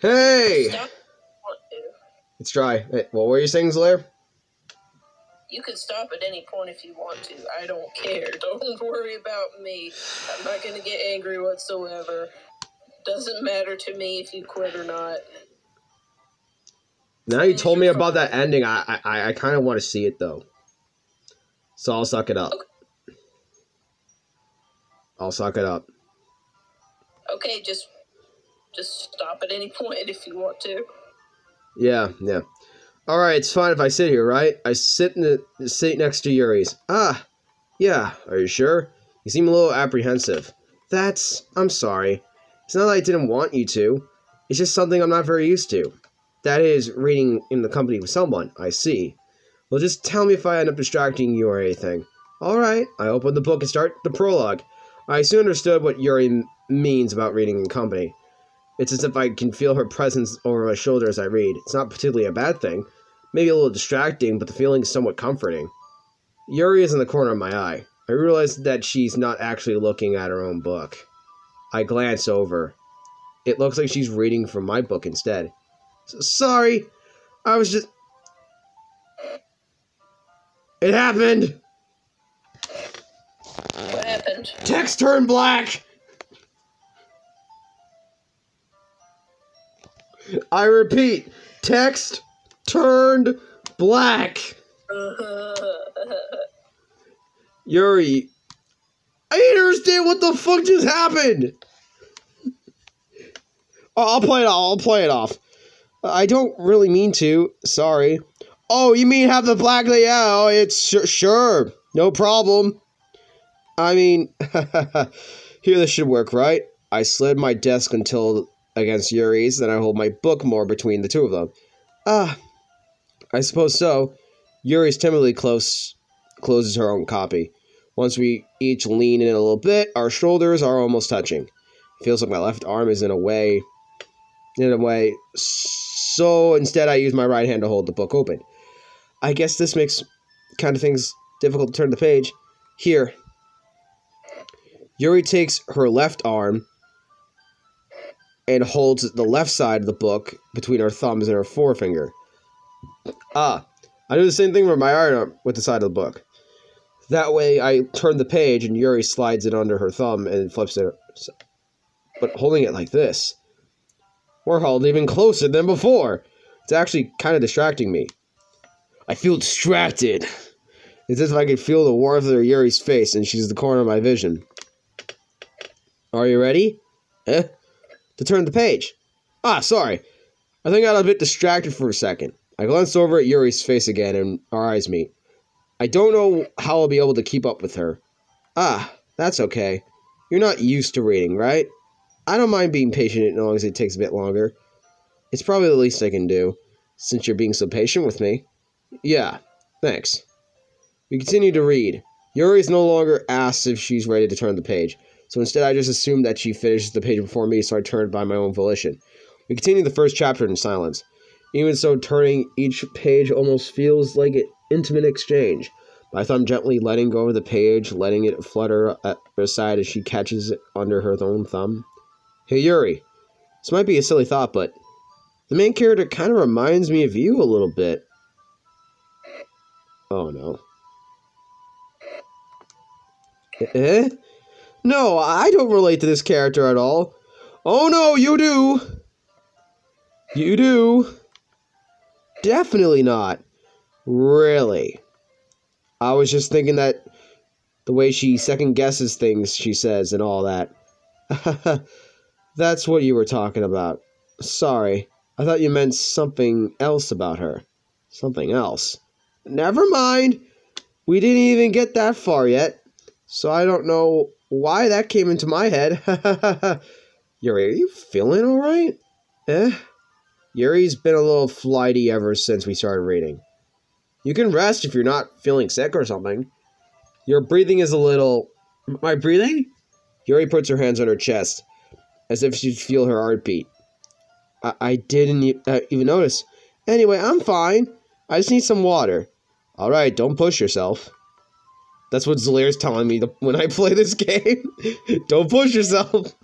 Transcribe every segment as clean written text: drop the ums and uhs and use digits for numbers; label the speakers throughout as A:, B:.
A: Hey!
B: Stop if you want to.
A: It's dry. Hey, what were you saying, Zlair?
B: You can stop at any point if you want to. I don't care. Don't worry about me. I'm not going to get angry whatsoever. Doesn't matter to me if you quit or not.
A: Now you told me about that ending, I kind of want to see it, though. So I'll suck it up.
B: Okay.
A: I'll suck it up.
B: Okay, just stop at any point if you want to.
A: Yeah. Alright, it's fine if I sit here, right? I sit in the seat next to Yuri's. Ah, yeah, are you sure? You seem a little apprehensive. I'm sorry. It's not that I didn't want you to. It's just something I'm not very used to. That is, reading in the company with someone, I see. Well, just tell me if I end up distracting you or anything. Alright, I open the book and start the prologue. I soon understood what Yuri means about reading in company. It's as if I can feel her presence over my shoulder as I read. It's not particularly a bad thing. Maybe a little distracting, but the feeling is somewhat comforting. Yuri is in the corner of my eye. I realize that she's not actually looking at her own book. I glance over. It looks like she's reading from my book instead. Sorry, I was just... It happened!
B: What happened?
A: Text turned black! I repeat, text turned black. Yuri, I didn't understand what the fuck just happened. I'll play it off. I don't really mean to. Sorry. Oh, you mean have the black? Yeah, oh, it's sure. No problem. I mean, here this should work, right? I slid my desk until against Yuri's, then I hold my book more between the two of them. I suppose so. Yuri's timidly closes her own copy. Once we each lean in a little bit, our shoulders are almost touching. It feels like my left arm is in a way, so instead I use my right hand to hold the book open. I guess this makes kind of things difficult to turn the page. Here. Yuri takes her left arm and holds the left side of the book between her thumbs and her forefinger. I do the same thing with my right arm with the side of the book. That way I turn the page and Yuri slides it under her thumb and flips it. But holding it like this, we're held even closer than before. It's actually kind of distracting me. I feel distracted. It's as if I could feel the warmth of Yuri's face and she's the corner of my vision. Are you ready? To turn the page. Sorry. I think I got a bit distracted for a second. I glanced over at Yuri's face again and our eyes meet. I don't know how I'll be able to keep up with her. That's okay. You're not used to reading, right? I don't mind being patient as long as it takes a bit longer. It's probably the least I can do, since you're being so patient with me. Yeah, thanks. We continue to read. Yuri's no longer asks if she's ready to turn the page, so instead I just assume that she finishes the page before me, so I turned by my own volition. We continue the first chapter in silence. Even so, turning each page almost feels like an intimate exchange. My thumb gently letting go of the page, letting it flutter at her side as she catches it under her own thumb. Hey Yuri, this might be a silly thought, but the main character kind of reminds me of you a little bit. Oh no. No, I don't relate to this character at all. Oh no, you do. You do. Definitely not. Really. I was just thinking that the way she second guesses things she says and all that. That's what you were talking about. Sorry. I thought you meant something else about her. Something else. Never mind. We didn't even get that far yet. So I don't know why that came into my head. Yuri, are you feeling alright? Yuri's been a little flighty ever since we started reading. You can rest if you're not feeling sick or something. Your breathing is a little... My breathing? Yuri puts her hands on her chest, as if she'd feel her heartbeat. I didn't even notice. Anyway, I'm fine. I just need some water. Alright, don't push yourself. That's what Zlair's telling me when I play this game. Don't push yourself.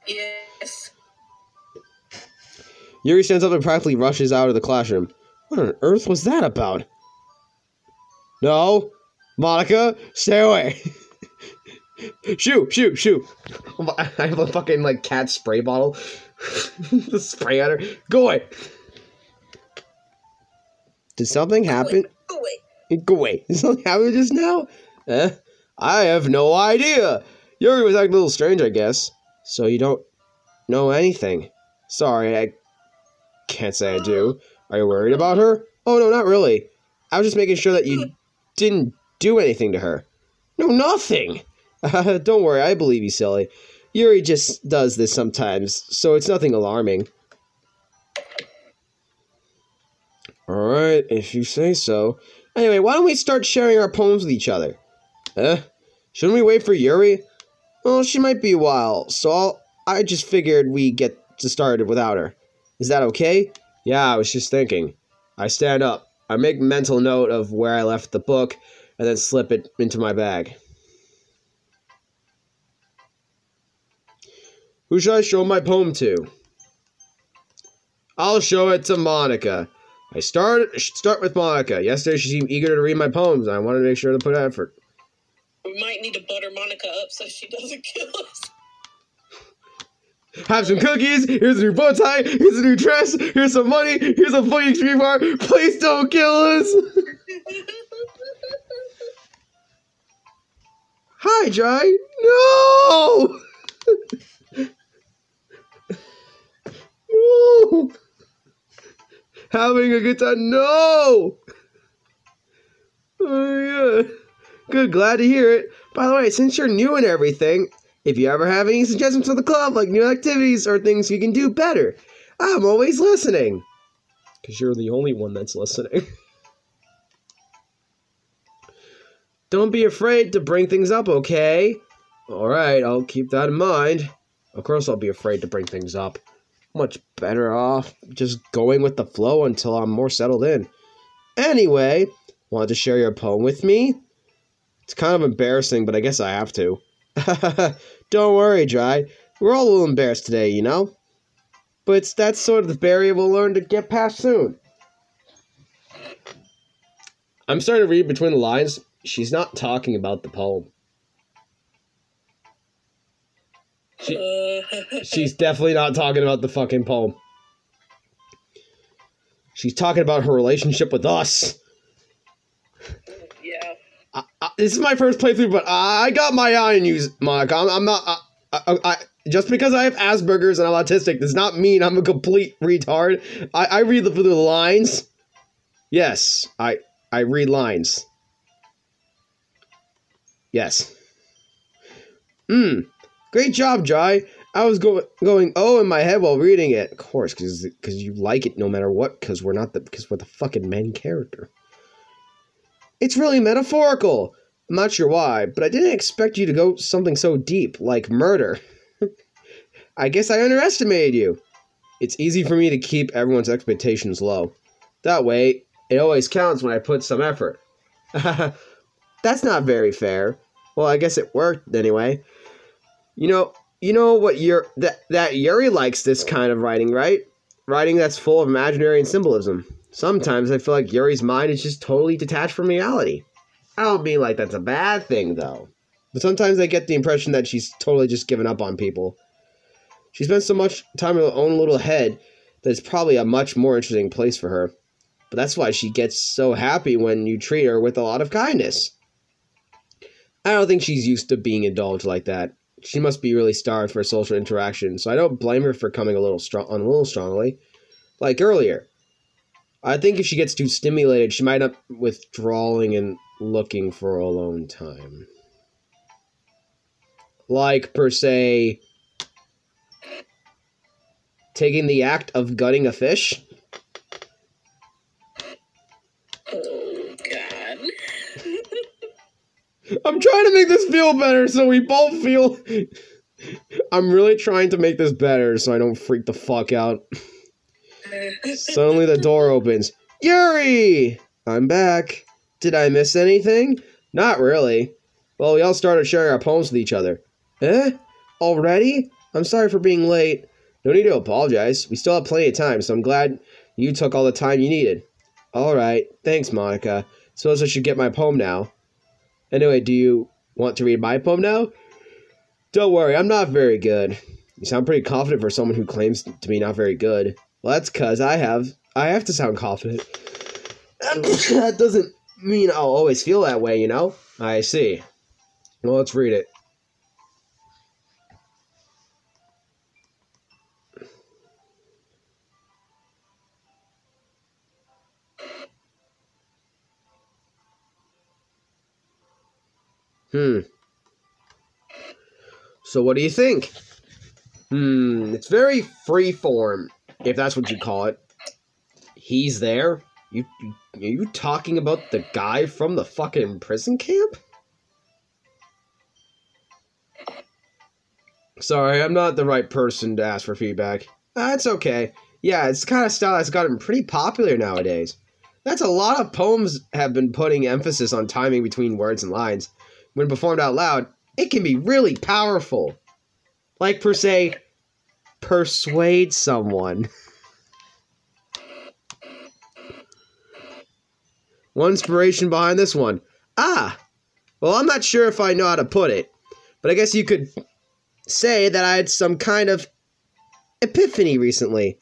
B: Yes.
A: Yuri stands up and practically rushes out of the classroom. What on earth was that about? No! Monica, stay away! Shoo! Shoo! Shoo! I have a fucking, like, cat spray bottle. Spray at her. Go away! Did something happen?
B: Go away.
A: Go away. Did something happen just now? I have no idea. Yuri was acting a little strange, I guess. So you don't know anything. Sorry, I can't say I do. Are you worried about her? Oh, no, not really. I was just making sure that you didn't do anything to her. No, nothing. Don't worry, I believe you, silly. Yuri just does this sometimes, so it's nothing alarming. Alright, if you say so. Anyway, why don't we start sharing our poems with each other? Shouldn't we wait for Yuri? Well, she might be a while, so I just figured we get started without her. Is that okay? Yeah, I was just thinking. I stand up. I make mental note of where I left the book, and then slip it into my bag. Who should I show my poem to? I'll show it to Monica. I start with Monica. Yesterday she seemed eager to read my poems, and I wanted to make sure to put effort.
B: We might need to butter Monica up so she doesn't kill us.
A: Have some cookies. Here's a new bow tie. Here's a new dress. Here's some money. Here's a funny extreme bar. Please don't kill us. Hi, Jai. No. No. Having a good time. No. Oh yeah. Good. Glad to hear it. By the way, since you're new and everything, if you ever have any suggestions for the club, like new activities or things you can do better, I'm always listening. Because you're the only one that's listening. Don't be afraid to bring things up, okay? Alright, I'll keep that in mind. Of course I'll be afraid to bring things up. Much better off just going with the flow until I'm more settled in. Anyway, want to share your poem with me? It's kind of embarrassing, but I guess I have to. Don't worry, Jai. We're all a little embarrassed today, you know? But that's sort of the barrier we'll learn to get past soon. I'm starting to read between the lines. She's not talking about the poem. She's definitely not talking about the fucking poem. She's talking about her relationship with us.
B: Yeah.
A: This is my first playthrough, but I got my eye on you, Monica. I'm not... just because I have Asperger's and I'm autistic does not mean I'm a complete retard. I read through the lines. Yes, I read lines. Yes. Great job, Jai. I was going oh in my head while reading it. Of course, because you like it no matter what, because we're the fucking main character. It's really metaphorical. I'm not sure why, but I didn't expect you to go something so deep, like murder. I guess I underestimated you. It's easy for me to keep everyone's expectations low. That way, it always counts when I put some effort. That's not very fair. Well, I guess it worked anyway. You know what that Yuri likes this kind of writing, right? Writing that's full of imaginary and symbolism. Sometimes I feel like Yuri's mind is just totally detached from reality. I don't mean like that's a bad thing, though. But sometimes I get the impression that she's totally just given up on people. She spends so much time in her own little head that it's probably a much more interesting place for her. But that's why she gets so happy when you treat her with a lot of kindness. I don't think she's used to being indulged like that. She must be really starved for social interaction, so I don't blame her for coming a little strongly. Like earlier. I think if she gets too stimulated, she might end up withdrawing and looking for alone time. Like, per se, taking the act of gutting a fish.
B: Oh, God.
A: I'm trying to make this feel better so we both feel... I'm really trying to make this better so I don't freak the fuck out. Suddenly the door opens. Yuri! I'm back. Did I miss anything? Not really. Well, we all started sharing our poems with each other. Already? I'm sorry for being late. No need to apologize. We still have plenty of time, so I'm glad you took all the time you needed. Alright, thanks, Monica. Suppose I should get my poem now. Anyway, do you want to read my poem now? Don't worry, I'm not very good. You sound pretty confident for someone who claims to be not very good. Well, that's because I have to sound confident. That doesn't mean I'll always feel that way, you know? I see. Well, let's read it. So what do you think? It's very freeform, if that's what you call it. He's there? Are you talking about the guy from the fucking prison camp? Sorry, I'm not the right person to ask for feedback. That's okay. Yeah, it's the kind of style that's gotten pretty popular nowadays. That's a lot of poems have been putting emphasis on timing between words and lines. When performed out loud, it can be really powerful. Like, per se, persuade someone. One inspiration behind this one. Well, I'm not sure if I know how to put it, but I guess you could say that I had some kind of epiphany recently.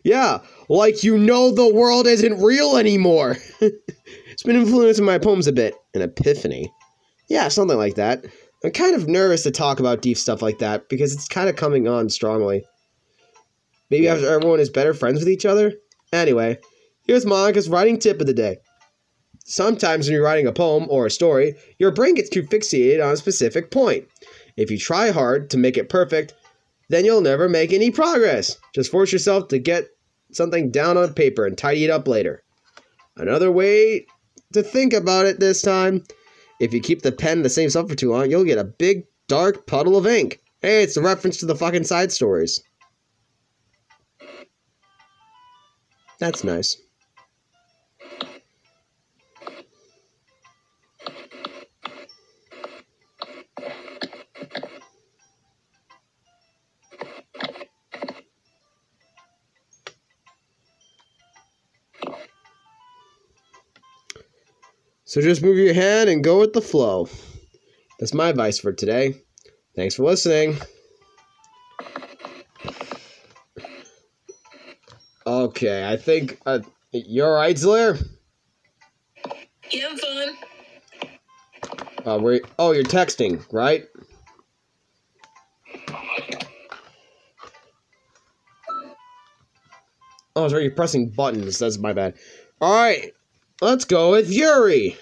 A: Yeah, like the world isn't real anymore. It's been influencing my poems a bit. An epiphany. Yeah, something like that. I'm kind of nervous to talk about deep stuff like that because it's kind of coming on strongly. Maybe after everyone is better friends with each other? Anyway, here's Monica's writing tip of the day. Sometimes when you're writing a poem or a story, your brain gets too fixated on a specific point. If you try hard to make it perfect, then you'll never make any progress. Just force yourself to get something down on paper and tidy it up later. Another way to think about it this time, if you keep the pen the same spot for too long, you'll get a big, dark puddle of ink. Hey, it's a reference to the fucking side stories. That's nice. So just move your hand and go with the flow. That's my advice for today. Thanks for listening. Okay, I think... you alright, Zlair?
B: Yeah, I'm fine.
A: You're texting, right? Oh, sorry, you're pressing buttons. That's my bad. Alright, let's go with Yuri.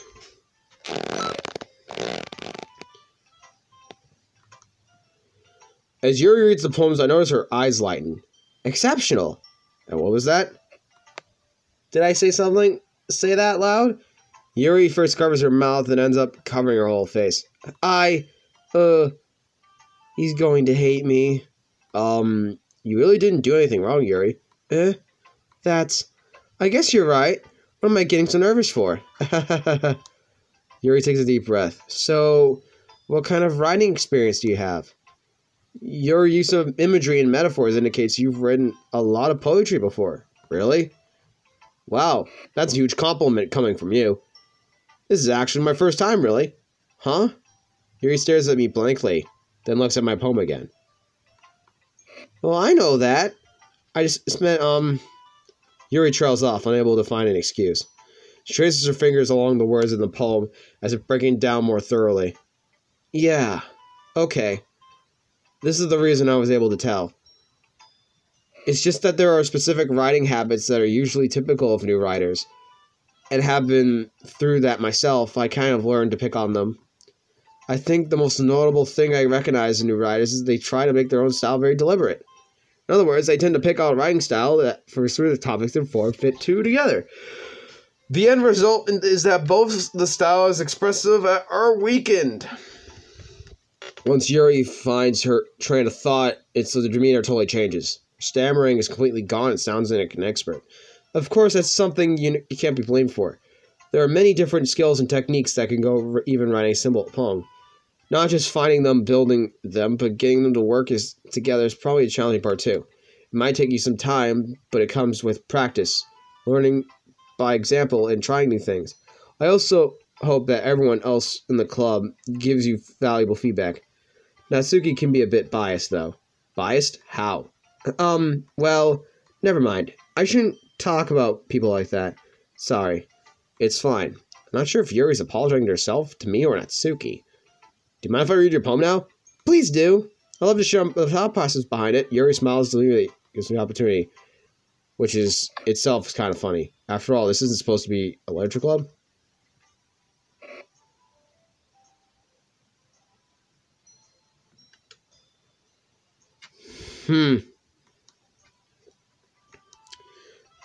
A: As Yuri reads the poems, I notice her eyes lighten. Exceptional. And what was that? Did I say something? Say that loud? Yuri first covers her mouth and ends up covering her whole face. He's going to hate me. You really didn't do anything wrong, Yuri. I guess you're right. What am I getting so nervous for? Yuri takes a deep breath. So, what kind of writing experience do you have? Your use of imagery and metaphors indicates you've written a lot of poetry before. Really? Wow, that's a huge compliment coming from you. This is actually my first time, really. Huh? Yuri stares at me blankly, then looks at my poem again. Well, I know that. I just meant, Yuri trails off, unable to find an excuse. She traces her fingers along the words in the poem, as if breaking down more thoroughly. Yeah, okay. This is the reason I was able to tell. It's just that there are specific writing habits that are usually typical of new writers, and have been through that myself. I kind of learned to pick on them. I think the most notable thing I recognize in new writers is they try to make their own style very deliberate. In other words, they tend to pick out a writing style that, for the topics and form, fit two together. The end result is that both the styles expressive are weakened. Once Yuri finds her train of thought, the demeanor totally changes. Stammering is completely gone and sounds like an expert. Of course, that's something you can't be blamed for. There are many different skills and techniques that can go even writing a simple poem. Not just finding them, building them, but getting them to work together is probably a challenging part too. might take you some time, but it comes with practice, learning by example, and trying new things. I also hope that everyone else in the club gives you valuable feedback. Natsuki can be a bit biased, though. Biased? How? Well, never mind. I shouldn't talk about people like that. Sorry. It's fine. I'm not sure if Yuri's apologizing to herself, to me, or Natsuki. Do you mind if I read your poem now? Please do. I love to share the thought process behind it. Yuri smiles deliberately, gives me the opportunity, which is itself kind of funny. After all, this isn't supposed to be a literature club.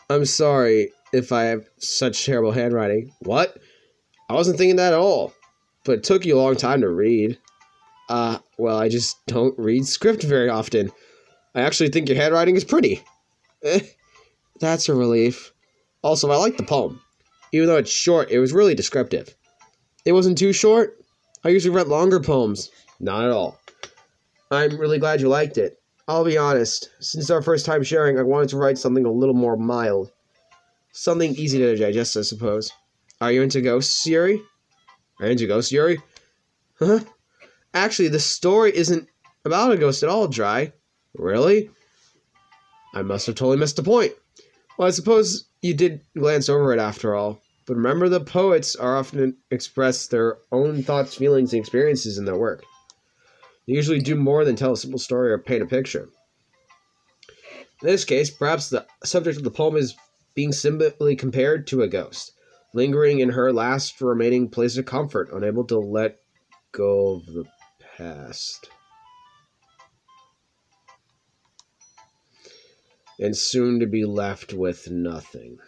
A: I'm sorry if I have such terrible handwriting. What? I wasn't thinking that at all. But it took you a long time to read. Well, I just don't read script very often. I actually think your handwriting is pretty. That's a relief. Also, I like the poem. Even though it's short, it was really descriptive. It wasn't too short. I usually read longer poems. Not at all. I'm really glad you liked it. I'll be honest. Since our first time sharing, I wanted to write something a little more mild. Something easy to digest, I suppose. Are you into ghosts, Yuri? Are you into ghosts, Yuri? Huh? Actually, the story isn't about a ghost at all, Dry. Really? I must have totally missed the point. Well, I suppose you did glance over it after all. But remember, the poets are often express their own thoughts, feelings, and experiences in their work. They usually do more than tell a simple story or paint a picture. In this case, perhaps the subject of the poem is being simply compared to a ghost, lingering in her last remaining place of comfort, unable to let go of the past. And soon to be left with nothing.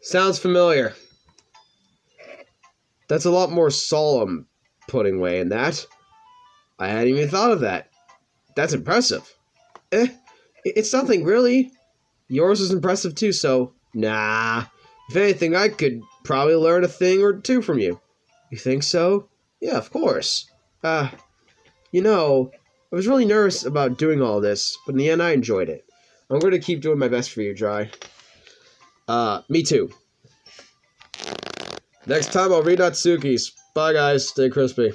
A: Sounds familiar. That's a lot more solemn putting way in that. I hadn't even thought of that. That's impressive. It's nothing really. Yours is impressive too, so nah. If anything, I could probably learn a thing or two from you. You think so? Yeah, of course. You know, I was really nervous about doing all this, but in the end I enjoyed it. I'm going to keep doing my best for you, Dry. Me too. Next time I'll read Natsuki's. Bye guys, stay crispy.